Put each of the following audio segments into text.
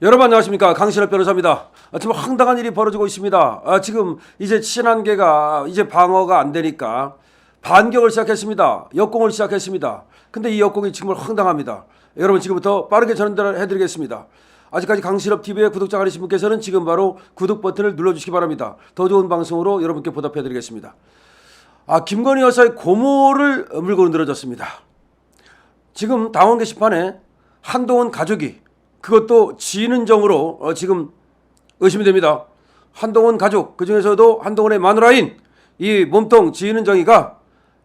여러분 안녕하십니까, 강신업 변호사입니다. 지금 황당한 일이 벌어지고 있습니다. 지금 이제 친한계가 이제 방어가 안 되니까 반격을 시작했습니다. 역공을 시작했습니다. 근데 이 역공이 정말 황당합니다. 여러분 지금부터 빠르게 전달해드리겠습니다. 아직까지 강신업TV의 구독자 아니신 분께서는 지금 바로 구독 버튼을 눌러주시기 바랍니다. 더 좋은 방송으로 여러분께 보답해드리겠습니다. 김건희 여사의 고모를 물고 늘어졌습니다. 지금 당원 게시판에 한동훈 가족이, 그것도 지인은정으로 지금 의심이 됩니다. 한동훈 가족, 그중에서도 한동훈의 마누라인 이 몸통 지인은정이가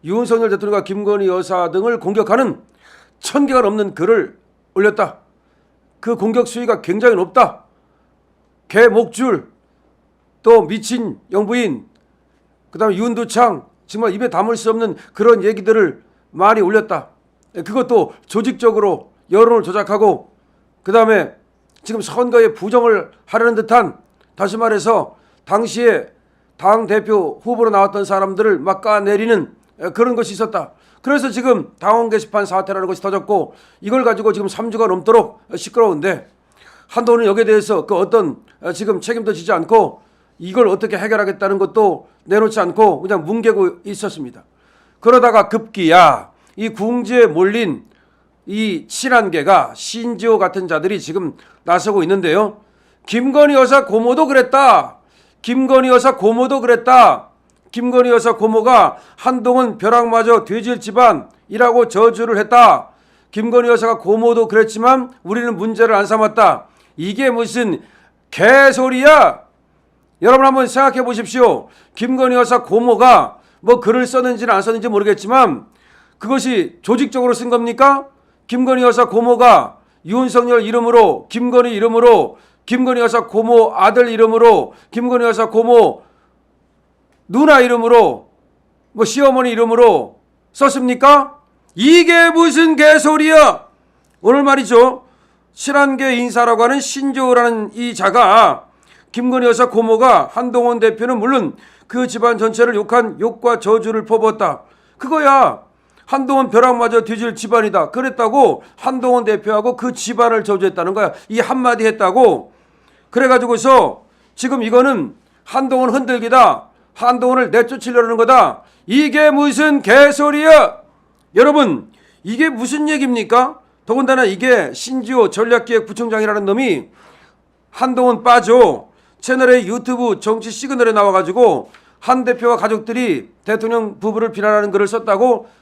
윤석열 대통령과 김건희 여사 등을 공격하는 1000개가 넘는 글을 올렸다. 그 공격 수위가 굉장히 높다. 개 목줄, 또 미친 영부인, 그 다음에 윤두창, 정말 입에 담을 수 없는 그런 얘기들을 많이 올렸다. 그것도 조직적으로 여론을 조작하고, 그 다음에 지금 선거에 부정을 하려는 듯한, 다시 말해서 당시에 당대표 후보로 나왔던 사람들을 막 까내리는 그런 것이 있었다. 그래서 지금 당원 게시판 사태라는 것이 터졌고, 이걸 가지고 지금 3주가 넘도록 시끄러운데, 한동훈은 여기에 대해서 그 어떤 지금 책임도 지지 않고 이걸 어떻게 해결하겠다는 것도 내놓지 않고 그냥 뭉개고 있었습니다. 그러다가 급기야 이 궁지에 몰린 이 친한계가 신지호 같은 자들이 지금 나서고 있는데요. 김건희 여사 고모도 그랬다. 김건희 여사 고모도 그랬다. 김건희 여사 고모가 한동훈 벼락마저 돼질 집안이라고 저주를 했다. 김건희 여사가 고모도 그랬지만 우리는 문제를 안 삼았다. 이게 무슨 개소리야? 여러분 한번 생각해 보십시오. 김건희 여사 고모가 뭐 글을 썼는지는 안 썼는지 모르겠지만 그것이 조직적으로 쓴 겁니까? 김건희 여사 고모가 윤석열 이름으로, 김건희 이름으로, 김건희 여사 고모 아들 이름으로, 김건희 여사 고모 누나 이름으로, 뭐 시어머니 이름으로 썼습니까? 이게 무슨 개소리야? 오늘 말이죠, 친한계 인사라고 하는 신조라는 이 자가 김건희 여사 고모가 한동훈 대표는 물론 그 집안 전체를 욕한 욕과 저주를 퍼붓었다. 그거야. 한동훈 벼락마저 뒤질 집안이다. 그랬다고 한동훈 대표하고 그 집안을 저주했다는 거야. 이 한마디 했다고. 그래가지고서 지금 이거는 한동훈 흔들기다. 한동훈을 내쫓으려는 거다. 이게 무슨 개소리야? 여러분, 이게 무슨 얘기입니까? 더군다나 이게 신지호 전략기획부총장이라는 놈이 한동훈 빠져 채널의 유튜브 정치 시그널에 나와가지고 한 대표와 가족들이 대통령 부부를 비난하는 글을 썼다고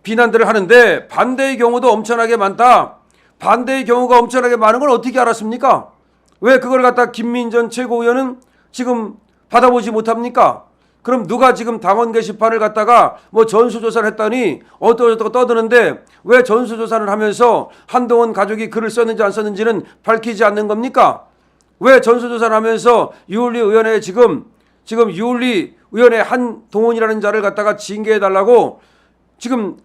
비난들을 하는데, 반대의 경우도 엄청나게 많다. 반대의 경우가 엄청나게 많은 걸 어떻게 알았습니까? 왜 그걸 갖다 김민전 최고위원은 지금 받아보지 못합니까? 그럼 누가 지금 당원 게시판을 갖다가 뭐 전수조사를 했더니 어떠저떠 떠드는데 왜 전수조사를 하면서 한동훈 가족이 글을 썼는지 안 썼는지는 밝히지 않는 겁니까? 왜 전수조사를 하면서 유을리 의원회 지금 유을리 의원회 한동훈이라는 자를 갖다가 징계해달라고 지금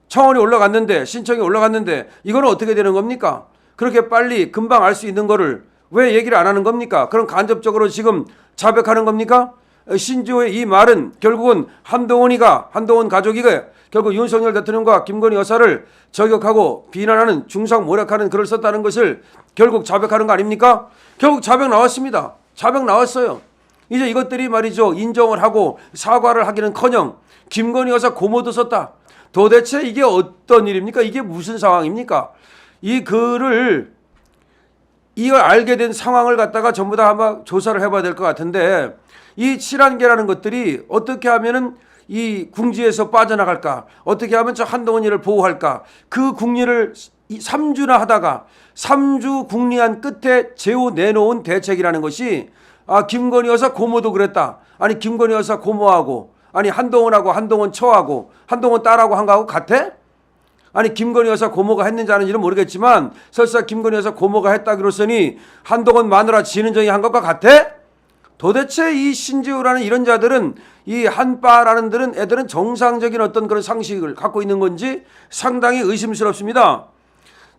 청원이 올라갔는데, 신청이 올라갔는데 이거는 어떻게 되는 겁니까? 그렇게 빨리 금방 알 수 있는 거를 왜 얘기를 안 하는 겁니까? 그럼 간접적으로 지금 자백하는 겁니까? 신지호의 이 말은 결국은 한동훈 가족이 결국 윤석열 대통령과 김건희 여사를 저격하고 비난하는, 중상모략하는 글을 썼다는 것을 결국 자백하는 거 아닙니까? 결국 자백 나왔습니다. 자백 나왔어요. 이제 이것들이 말이죠, 인정을 하고 사과를 하기는커녕 김건희 여사 고모도 썼다. 도대체 이게 어떤 일입니까? 이게 무슨 상황입니까? 이 글을, 이걸 알게 된 상황을 갖다가 전부 다 한번 조사를 해봐야 될 것 같은데, 이 친한계라는 것들이 어떻게 하면은 이 궁지에서 빠져나갈까? 어떻게 하면 저 한동훈이를 보호할까? 그 궁리를 3주나 하다가 3주 궁리한 끝에 제호 내놓은 대책이라는 것이, 김건희 여사 고모도 그랬다. 아니 김건희 여사 고모하고, 아니 한동훈하고 한동훈 처하고 한동훈 딸하고 한 거하고 같아? 아니 김건희 여사 고모가 했는지 아닌지는 모르겠지만 설사 김건희 여사 고모가 했다기로서니 한동훈 마누라 지인은정이 한 것과 같아? 도대체 이 신지호라는 이런 자들은, 이 한빠라는 애들은 정상적인 어떤 그런 상식을 갖고 있는 건지 상당히 의심스럽습니다.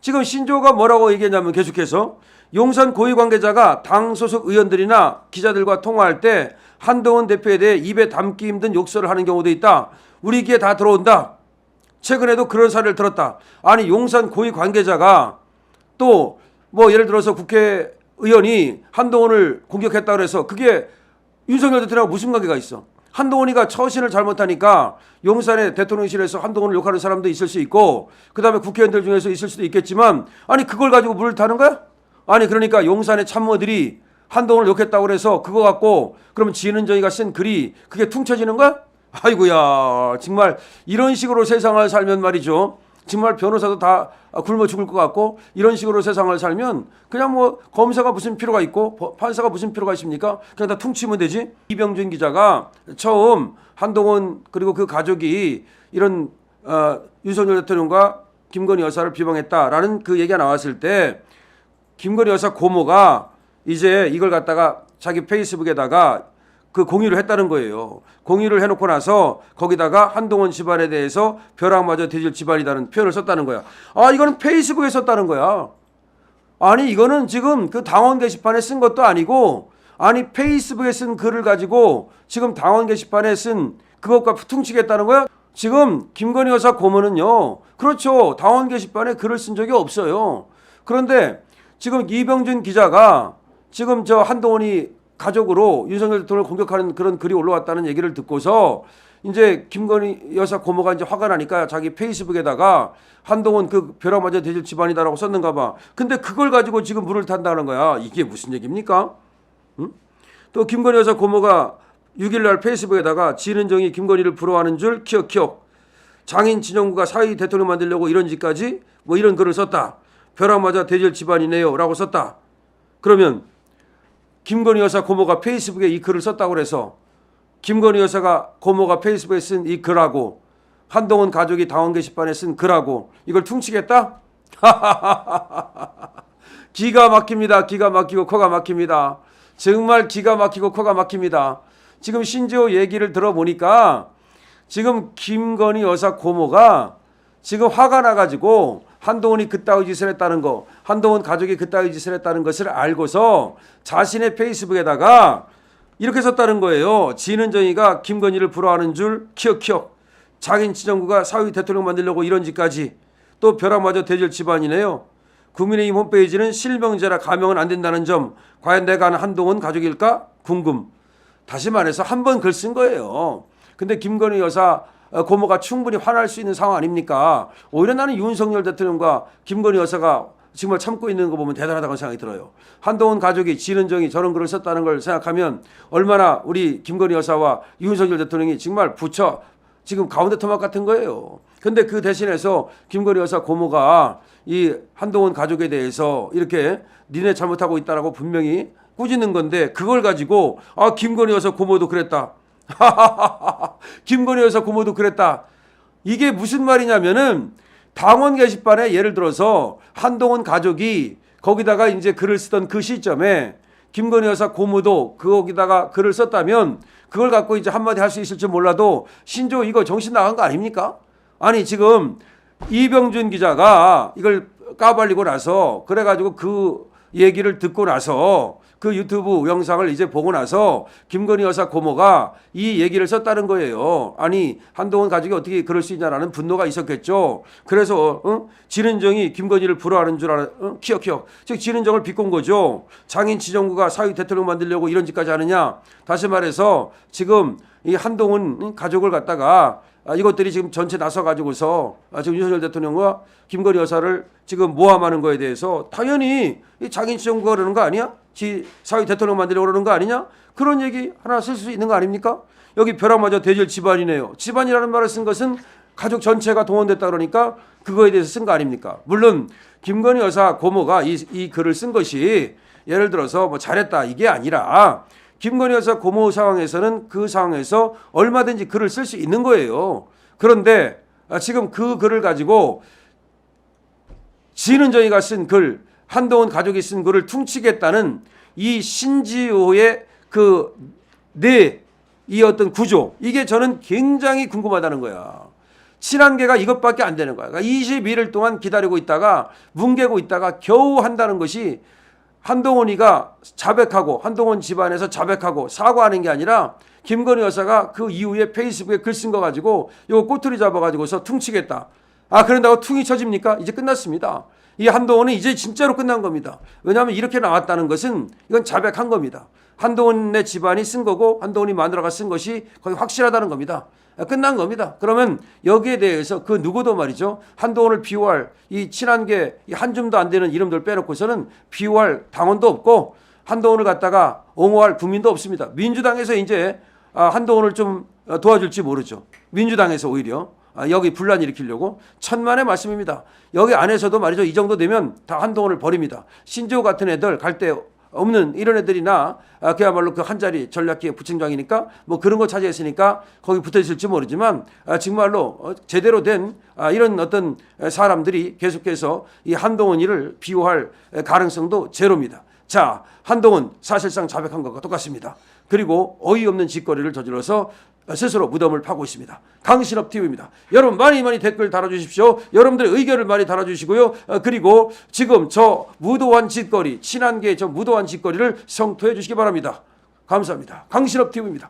지금 신지호가 뭐라고 얘기했냐면, 계속해서 용산 고위 관계자가 당 소속 의원들이나 기자들과 통화할 때 한동훈 대표에 대해 입에 담기 힘든 욕설을 하는 경우도 있다. 우리 귀에 다 들어온다. 최근에도 그런 사례를 들었다. 아니 용산 고위 관계자가 또 뭐 예를 들어서 국회 의원이 한동훈을 공격했다 그래서 그게 윤석열 대통령하고 무슨 관계가 있어? 한동훈이가 처신을 잘못하니까 용산의 대통령실에서 한동훈을 욕하는 사람도 있을 수 있고 그다음에 국회의원들 중에서 있을 수도 있겠지만 아니 그걸 가지고 물을 타는 거야? 아니 그러니까 용산의 참모들이 한동훈을 욕했다고 그래서 그거 갖고 그러면 지은정이가 쓴 글이 그게 퉁쳐지는 거야? 아이고야 정말 이런 식으로 세상을 살면 말이죠. 정말 변호사도 다 굶어 죽을 것 같고 이런 식으로 세상을 살면 그냥 뭐 검사가 무슨 필요가 있고 판사가 무슨 필요가 있습니까? 그냥 다 퉁치면 되지. 이병준 기자가 처음 한동훈 그리고 그 가족이 이런 윤석열 대통령과 김건희 여사를 비방했다라는 그 얘기가 나왔을 때 김건희 여사 고모가 이제 이걸 갖다가 자기 페이스북에다가 그 공유를 했다는 거예요. 공유를 해놓고 나서 거기다가 한동훈 집안에 대해서 벼락마저 뒤질 집안이라는 표현을 썼다는 거야. 아 이거는 페이스북에 썼다는 거야. 아니 이거는 지금 그 당원 게시판에 쓴 것도 아니고 아니 페이스북에 쓴 글을 가지고 지금 당원 게시판에 쓴 그것과 퉁치겠다는 거야. 지금 김건희 여사 고모는요. 그렇죠. 당원 게시판에 글을 쓴 적이 없어요. 그런데 지금 이병준 기자가 지금 저 한동훈이 가족으로 윤석열 대통령을 공격하는 그런 글이 올라왔다는 얘기를 듣고서 이제 김건희 여사 고모가 이제 화가 나니까 자기 페이스북에다가 한동훈 그 벼락마저 대질 집안이다라고 썼는가 봐. 근데 그걸 가지고 지금 물을 탄다는 거야. 이게 무슨 얘기입니까? 응? 또 김건희 여사 고모가 6일날 페이스북에다가 지은정이 김건희를 부러워하는 줄 키역키역 장인 진영구가 사위 대통령 만들려고 이런 짓까지 뭐 이런 글을 썼다. 벼락마저 대질 집안이네요 라고 썼다. 그러면 김건희 여사 고모가 페이스북에 이 글을 썼다고 그래서 김건희 여사가 고모가 페이스북에 쓴 이 글하고 한동훈 가족이 당원 게시판에 쓴 글하고 이걸 퉁치겠다? 기가 막힙니다. 기가 막히고 코가 막힙니다. 정말 기가 막히고 코가 막힙니다. 지금 신지호 얘기를 들어보니까 지금 김건희 여사 고모가 지금 화가 나가지고 한동훈이 그따위 짓을 했다는 거, 한동훈 가족이 그따위 짓을 했다는 것을 알고서 자신의 페이스북에다가 이렇게 썼다는 거예요. 지은정이가 김건희를 부러워하는 줄 키역키역 장인 친정구가 사위 대통령 만들려고 이런 짓까지 또 벼락마저 대질 집안이네요. 국민의힘 홈페이지는 실명제라 가명은 안 된다는 점 과연 내가 아는 한동훈 가족일까? 궁금. 다시 말해서 한 번 글 쓴 거예요. 근데 김건희 여사 고모가 충분히 화날 수 있는 상황 아닙니까? 오히려 나는 윤석열 대통령과 김건희 여사가 정말 참고 있는 거 보면 대단하다고 생각이 들어요. 한동훈 가족이 지은정이 저런 글을 썼다는 걸 생각하면 얼마나 우리 김건희 여사와 윤석열 대통령이 정말 부처 지금 가운데 토막 같은 거예요. 근데 그 대신해서 김건희 여사 고모가 이 한동훈 가족에 대해서 이렇게 니네 잘못하고 있다라고 분명히 꾸짖는 건데 그걸 가지고 아 김건희 여사 고모도 그랬다. 김건희 여사 고모도 그랬다. 이게 무슨 말이냐면은 당원 게시판에 예를 들어서 한동훈 가족이 거기다가 이제 글을 쓰던 그 시점에 김건희 여사 고모도 거기다가 글을 썼다면 그걸 갖고 이제 한마디 할 수 있을지 몰라도 신조 이거 정신 나간 거 아닙니까? 아니 지금 이병준 기자가 이걸 까발리고 나서 그래가지고 그 얘기를 듣고 나서 그 유튜브 영상을 이제 보고 나서 김건희 여사 고모가 이 얘기를 썼다는 거예요. 아니 한동훈 가족이 어떻게 그럴 수 있냐라는 분노가 있었겠죠. 그래서 지은정이 김건희를 부러워하는 줄 알아. 키역키역. 즉 지은정을 비꼰 거죠. 장인 지정구가 사위 대통령 만들려고 이런 짓까지 하느냐. 다시 말해서 지금 이 한동훈 가족을 갖다가 이것들이 지금 전체 나서가지고서 지금 윤석열 대통령과 김건희 여사를 지금 모함하는 거에 대해서 당연히 이 장인 지정구가 그러는 거 아니야? 지 사위 대통령 만들려고 그러는 거 아니냐? 그런 얘기 하나 쓸 수 있는 거 아닙니까? 여기 벼락마저 대질 집안이네요. 집안이라는 말을 쓴 것은 가족 전체가 동원됐다 그러니까 그거에 대해서 쓴 거 아닙니까? 물론 김건희 여사 고모가 이 글을 쓴 것이 예를 들어서 뭐 잘했다 이게 아니라 김건희 여사 고모 상황에서는 그 상황에서 얼마든지 글을 쓸 수 있는 거예요. 그런데 지금 그 글을 가지고 지은정이가 쓴 글, 한동훈 가족이 쓴 글을 퉁치겠다는 이 신지호의 이 어떤 구조, 이게 저는 굉장히 궁금하다는 거야. 친한계가 이것밖에 안 되는 거야. 그러니까 21일 동안 기다리고 있다가 뭉개고 있다가 겨우 한다는 것이 한동훈이가 자백하고 한동훈 집안에서 자백하고 사과하는 게 아니라 김건희 여사가 그 이후에 페이스북에 글 쓴 거 가지고 이거 꼬투리 잡아가지고서 퉁치겠다. 아 그런다고 퉁이 쳐집니까? 이제 끝났습니다. 이 한동훈은 이제 진짜로 끝난 겁니다. 왜냐하면 이렇게 나왔다는 것은 이건 자백한 겁니다. 한동훈의 집안이 쓴 거고 한동훈이 마누라가 쓴 것이 거의 확실하다는 겁니다. 끝난 겁니다. 그러면 여기에 대해서 그 누구도 말이죠. 한동훈을 비호할 이 친한계 한 줌도 안 되는 이름들 빼놓고서는 비호할 당원도 없고 한동훈을 갖다가 옹호할 국민도 없습니다. 민주당에서 이제 한동훈을 좀 도와줄지 모르죠. 민주당에서 오히려 여기 분란 일으키려고 천만의 말씀입니다. 여기 안에서도 말이죠. 이 정도 되면 다 한동훈을 버립니다. 신재호 같은 애들 갈 데 없는 이런 애들이나 그야말로 그 한 자리 전략기획 부총장이니까 뭐 그런 거 차지했으니까 거기 붙어 있을지 모르지만 정말로 제대로 된 이런 어떤 사람들이 계속해서 이 한동훈 일을 비호할 가능성도 제로입니다. 자, 한동훈 사실상 자백한 것과 똑같습니다. 그리고 어이없는 짓거리를 저질러서 스스로 무덤을 파고 있습니다. 강신업 TV입니다. 여러분 많이 댓글 달아주십시오. 여러분들의 의견을 많이 달아주시고요. 그리고 지금 저 무도한 짓거리, 친한계 저 무도한 짓거리를 성토해 주시기 바랍니다. 감사합니다. 강신업 TV입니다.